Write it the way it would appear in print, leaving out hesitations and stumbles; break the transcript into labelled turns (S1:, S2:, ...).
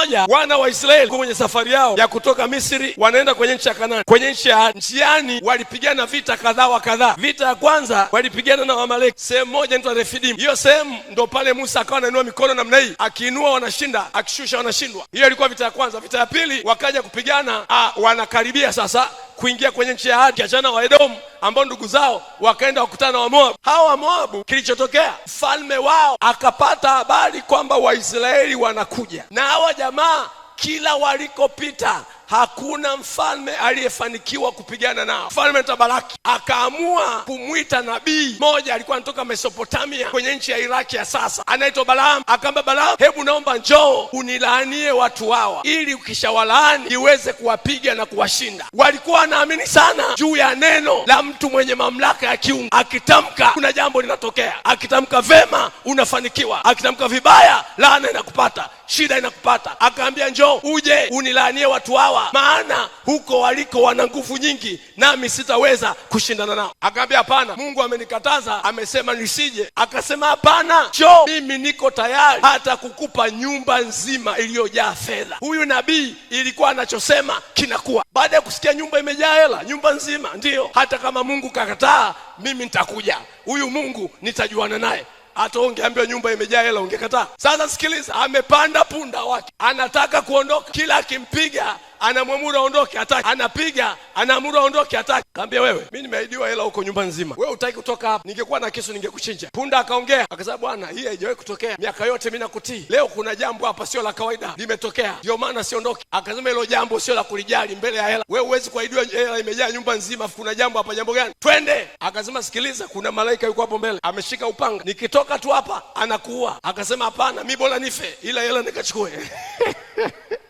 S1: moja wana wa Israeli kwenye safari yao ya kutoka Misri wanaenda kwenye nchi ya Kanaani. Kwenye nchi ya njiani walipigana vita kadhaa wa kadhaa. Vita ya kwanza walipigana na Wamaleki, sehemu moja inaitwa Refidim. Hiyo sehemu ndo pale Musa akawa anainua mikono namna hii, akiinua wanashinda, akishusha wanashindwa. Hiyo ilikuwa vita ya kwanza. Vita ya pili wakaja kupigana, wanakaribia sasa kuingia kwenye nchi ya ahadi, kiachana wa Edomu ambao ndugu zao wakaenda wakutana na Wamoabu. Hao Wamoabu, kilichotokea, mfalme wao akapata habari kwamba Waisraeli wanakuja, na hawa jamaa kila walikopita hakuna mfalme aliyefanikiwa kupigana nao. Mfalme Tabalaki akaamua kumwita nabii mmoja, alikuwa anatoka Mesopotamia kwenye nchi ya Iraki ya sasa, anaitwa Balaamu. Akamwambia Balaamu, hebu naomba njoo unilaanie watu hawa, ili ukishawalaani niweze kuwapiga na kuwashinda. Walikuwa wanaamini sana juu ya neno la mtu mwenye mamlaka ya kiungu. Akitamka kuna jambo linatokea, akitamka vema unafanikiwa, akitamka vibaya laana inakupata, shida inakupata. Akaambia njoo uje unilaanie watu hawa, maana huko waliko wana nguvu nyingi, nami sitaweza kushindana nao. Akaambia hapana, Mungu amenikataza, amesema nisije. Akasema hapana, njoo, mimi niko tayari hata kukupa nyumba nzima iliyojaa fedha. Huyu nabii ilikuwa anachosema kinakuwa. Baada ya kusikia nyumba imejaa hela, nyumba nzima, ndiyo, hata kama Mungu kakataa, mimi nitakuja, huyu Mungu nitajuana naye. Hata ungeambiwa nyumba imejaa hela ungekataa. Sasa sikiliza, amepanda punda wake, anataka kuondoka. Kila akimpiga anamwamuru aondoke, hataki. Anapiga, anaamuru aondoke, hataki. Kaambia wewe, mimi nimeahidiwa hela huko nyumba nzima, wewe hutaki kutoka hapa, ningekuwa na kisu ningekuchinja. Punda akaongea akasema, bwana, hii haijawahi kutokea miaka yote, mimi nakutii. Leo kuna jambo hapa sio la kawaida limetokea, ndio maana siondoki. Akasema hilo jambo sio la kulijali mbele ya hela. Wewe huwezi kuahidiwa hela imejaa nyumba nzima, kuna jambo hapa. Jambo gani? Twende. Akasema sikiliza, kuna malaika yuko hapo mbele, ameshika upanga, nikitoka tu hapa anakuua. Akasema hapana, mimi bora nife ila hela nikachukue.